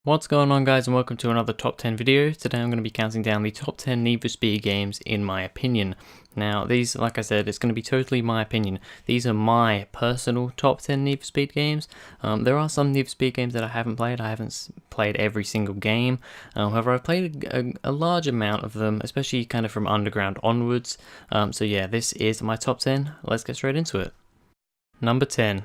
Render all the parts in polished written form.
What's going on, guys, and welcome to another top 10 video. Today I'm going to be counting down the top 10 Need for Speed games in my opinion. Now these, like I said, it's going to be totally my opinion. These are my personal top 10 Need for Speed games. There are some Need for Speed games that I haven't played. I haven't played every single game. However, I've played a large amount of them, especially kind of from Underground onwards. So yeah, this is my top 10. Let's get straight into it. Number 10.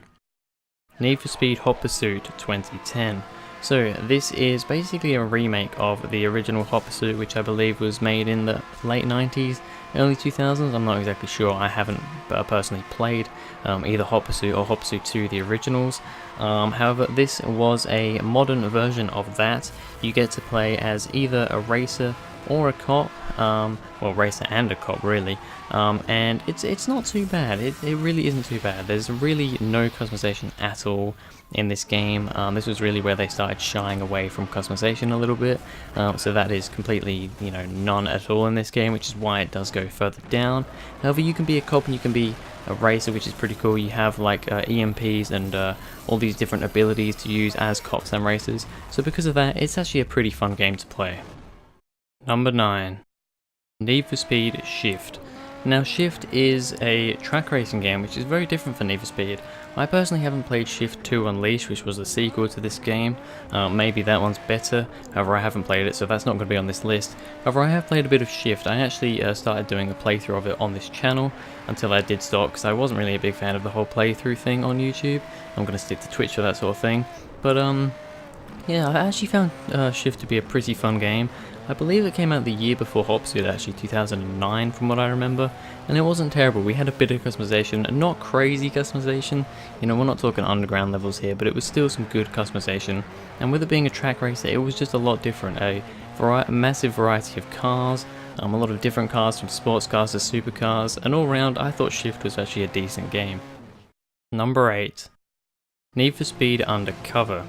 Need for Speed Hot Pursuit 2010. So this is basically a remake of the original Hot Pursuit, which I believe was made in the late 90s, early 2000s. I'm not exactly sure. I haven't personally played either Hot Pursuit or Hot Pursuit 2, the originals. However, this was a modern version of that. You get to play as either a racer or a cop, well, racer and a cop really, and it's not too bad. It really isn't too bad. There's really no customization at all in this game. This was really where they started shying away from customization a little bit, so that is completely, none at all in this game, which is why it does go further down. However, you can be a cop and you can be a racer, which is pretty cool. You have like EMPs and all these different abilities to use as cops and racers, so because of that, it's actually a pretty fun game to play. Number 9. Need for Speed Shift. Now Shift is a track racing game which is very different from Need for Speed. I personally haven't played Shift 2 Unleashed, which was the sequel to this game. Maybe that one's better, however I haven't played it, so that's not going to be on this list. However, I have played a bit of Shift. I actually started doing a playthrough of it on this channel until I did stop because I wasn't really a big fan of the whole playthrough thing on YouTube. I'm going to stick to Twitch for that sort of thing. But yeah, I actually found Shift to be a pretty fun game. I believe it came out the year before Hot Pursuit, actually 2009 from what I remember, and it wasn't terrible. We had a bit of customization, not crazy customization, we're not talking underground levels here, but it was still some good customization, and with it being a track racer, it was just a lot different. A massive variety of cars, a lot of different cars, from sports cars to supercars, and all round I thought Shift was actually a decent game. Number 8. Need for Speed Undercover.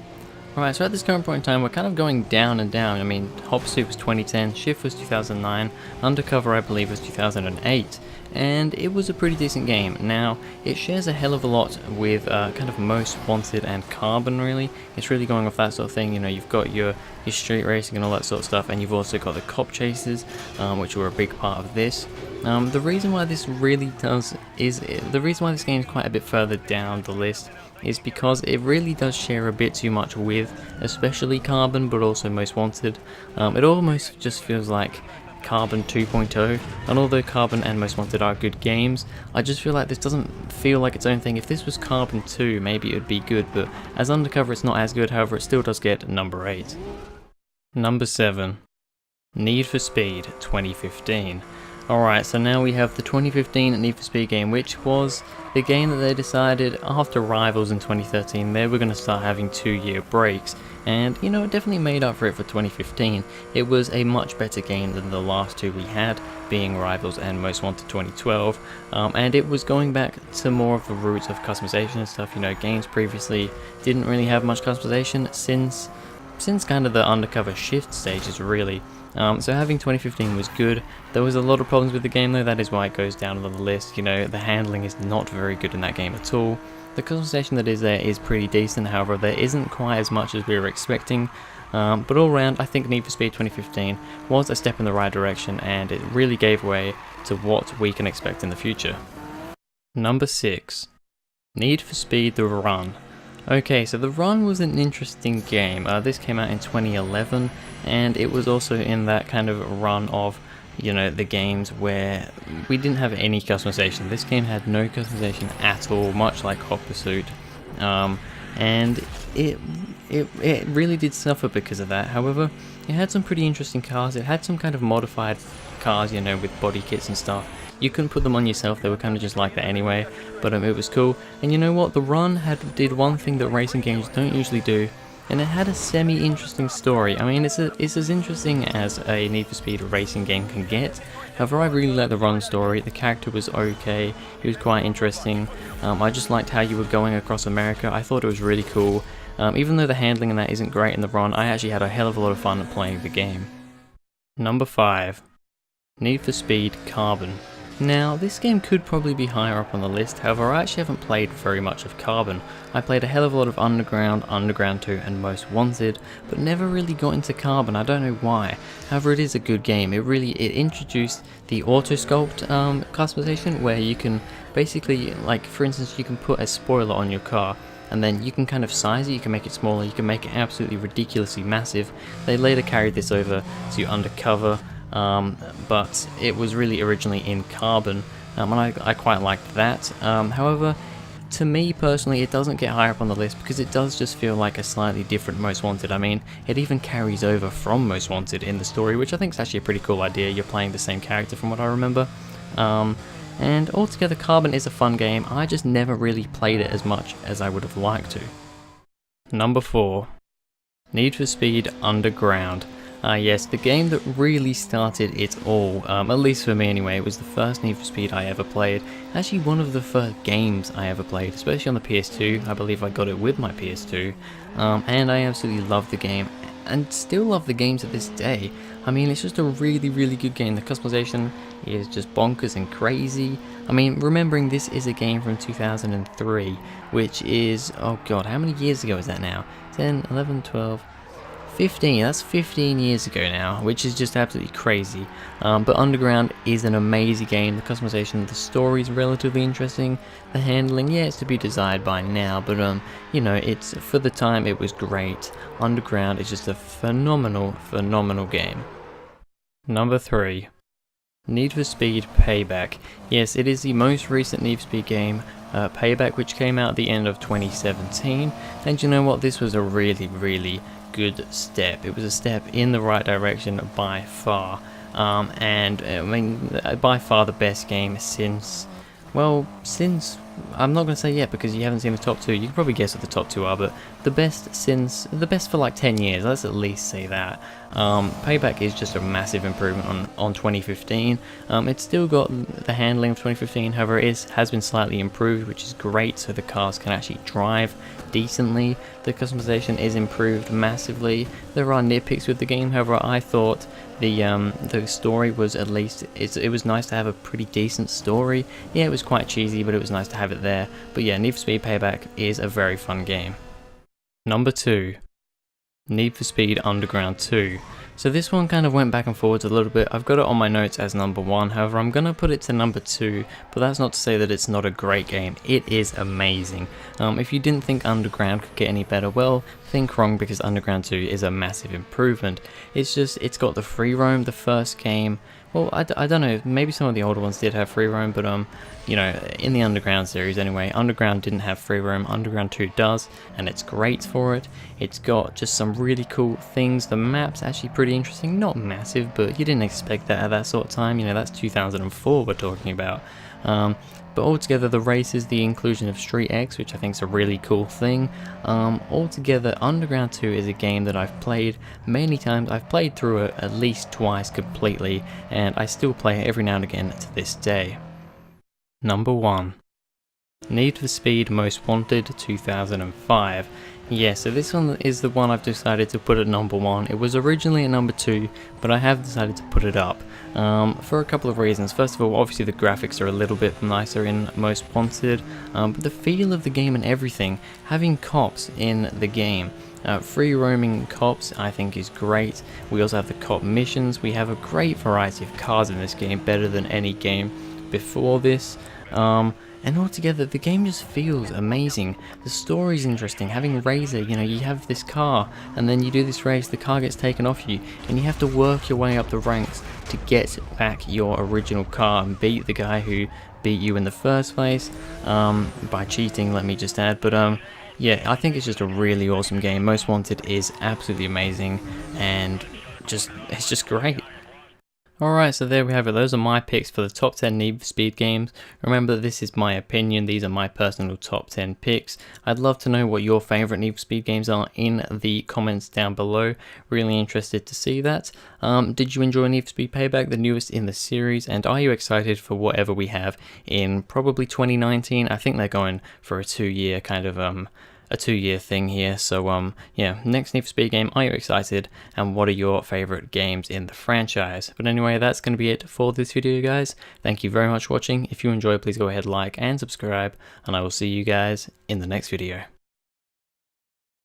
Alright, so at this current point in time, we're kind of going down and down. I mean, Hot Pursuit was 2010, Shift was 2009, Undercover I believe was 2008, and it was a pretty decent game. Now, it shares a hell of a lot with kind of Most Wanted and Carbon, really. It's really going off that sort of thing. You've got your street racing and all that sort of stuff, and you've also got the cop chases, which were a big part of this. The reason why this really the reason why this game is quite a bit further down the list is because it really does share a bit too much with, especially Carbon, but also Most Wanted. It almost just feels like Carbon 2.0, and although Carbon and Most Wanted are good games, I just feel like this doesn't feel like its own thing. If this was Carbon 2, maybe it would be good, but as Undercover it's not as good. However, it still does get number 8. Number 7. Need for Speed 2015. Alright, so now we have the 2015 Need for Speed game, which was the game that they decided after Rivals in 2013 they were going to start having 2-year breaks, and it definitely made up for it for 2015. It was a much better game than the last two we had, being Rivals and Most Wanted 2012, and it was going back to more of the roots of customization and stuff. Games previously didn't really have much customization since kind of the Undercover Shift stages, really. So having 2015 was good. There was a lot of problems with the game though, that is why it goes down on the list. The handling is not very good in that game at all. The customization that is there is pretty decent, however there isn't quite as much as we were expecting. But all around, I think Need for Speed 2015 was a step in the right direction, and it really gave way to what we can expect in the future. Number 6. Need for Speed The Run. Okay, so The Run was an interesting game. This came out in 2011, and it was also in that kind of run of, the games where we didn't have any customization. This game had no customization at all, much like Hot Pursuit, and it really did suffer because of that. However, it had some pretty interesting cars. It had some kind of modified cars, with body kits and stuff. You couldn't put them on yourself, they were kind of just like that anyway, but it was cool. And you know what, The Run did one thing that racing games don't usually do, and it had a semi-interesting story. I mean, it's as interesting as a Need for Speed racing game can get. However, I really liked The Run story. The character was okay, it was quite interesting. I just liked how you were going across America. I thought it was really cool. Even though the handling in that isn't great in The Run, I actually had a hell of a lot of fun playing the game. Number 5. Need for Speed Carbon. Now, this game could probably be higher up on the list, however I actually haven't played very much of Carbon. I played a hell of a lot of Underground, Underground 2 and Most Wanted, but never really got into Carbon, I don't know why. However, it is a good game. It introduced the auto sculpt customization, where you can basically, like for instance, you can put a spoiler on your car, and then you can kind of size it, you can make it smaller, you can make it absolutely ridiculously massive. They later carried this over to Undercover, but it was really originally in Carbon, and I quite liked that. However, to me personally, it doesn't get higher up on the list because it does just feel like a slightly different Most Wanted. I mean, it even carries over from Most Wanted in the story, which I think is actually a pretty cool idea. You're playing the same character from what I remember. And altogether, Carbon is a fun game. I just never really played it as much as I would have liked to. Number 4. Need for Speed Underground. Yes, the game that really started it all, at least for me anyway. It was the first Need for Speed I ever played. Actually one of the first games I ever played, especially on the PS2. I believe I got it with my PS2. And I absolutely loved the game, and still love the game to this day. I mean, it's just a really, really good game. The customization is just bonkers and crazy. I mean, remembering this is a game from 2003, which is, oh god, how many years ago is that now? 10, 11, 12... 15, that's 15 years ago now, which is just absolutely crazy. But Underground is an amazing game. The customization, the story is relatively interesting. The handling, yeah, it's to be desired by now, but you know, it's, for the time it was great. Underground is just a phenomenal, phenomenal game. Number 3. Need for Speed Payback. Yes, it is the most recent Need for Speed game, Payback, which came out at the end of 2017. And you know what, this was a really, really good step. It was a step in the right direction by far, and I mean, by far the best game since, well, since, I'm not going to say yet because you haven't seen the top 2. You can probably guess what the top 2 are, but the best for like 10 years, let's at least say that. Payback is just a massive improvement on 2015. It's still got the handling of 2015, however it has been slightly improved, which is great, so the cars can actually drive decently. The customization is improved massively. There are nitpicks with the game, however I thought the story was, at least, it was nice to have a pretty decent story. Yeah, it was quite cheesy, but it was nice to have it there. But yeah, Need for Speed Payback is a very fun game. Number 2. Need for Speed Underground 2. So this one kind of went back and forwards a little bit. I've got it on my notes as number 1, however I'm going to put it to number 2, but that's not to say that it's not a great game. It is amazing. If you didn't think Underground could get any better, well, think wrong, because Underground 2 is a massive improvement. It's just, it's got the free roam. The first game, well, I don't know, maybe some of the older ones did have free roam, but you know, in the Underground series anyway, Underground didn't have free roam. Underground 2 does, and it's great for it. It's got just some really cool things. The map's actually pretty interesting, not massive, but you didn't expect that at that sort of time. You know, that's 2004 we're talking about. But altogether, the races, the inclusion of Street X, which I think is a really cool thing. Altogether, Underground 2 is a game that I've played many times. I've played through it at least twice completely, and I still play it every now and again to this day. Number 1. Need for Speed Most Wanted 2005. Yeah, so this one is the one I've decided to put at number 1. It was originally at number 2, but I have decided to put it up for a couple of reasons. First of all, obviously the graphics are a little bit nicer in Most Wanted, but the feel of the game and everything, having cops in the game, free roaming cops, I think is great. We also have the cop missions. We have a great variety of cars in this game, better than any game before this. And altogether, the game just feels amazing. The story's interesting. Having Razor, you know, you have this car, and then you do this race, the car gets taken off you, and you have to work your way up the ranks to get back your original car and beat the guy who beat you in the first place, by cheating, let me just add. But yeah, I think it's just a really awesome game. Most Wanted is absolutely amazing, and it's just great. Alright, so there we have it. Those are my picks for the top 10 Need for Speed games. Remember, this is my opinion. These are my personal top 10 picks. I'd love to know what your favourite Need for Speed games are in the comments down below. Really interested to see that. Did you enjoy Need for Speed Payback, the newest in the series? And are you excited for whatever we have in probably 2019? I think they're going for a 2-year kind of a 2-year thing here. So yeah, next Need for Speed game, are you excited? And what are your favorite games in the franchise? But anyway, that's going to be it for this video, guys. Thank you very much for watching. If you enjoyed, please go ahead, like and subscribe, and I will see you guys in the next video.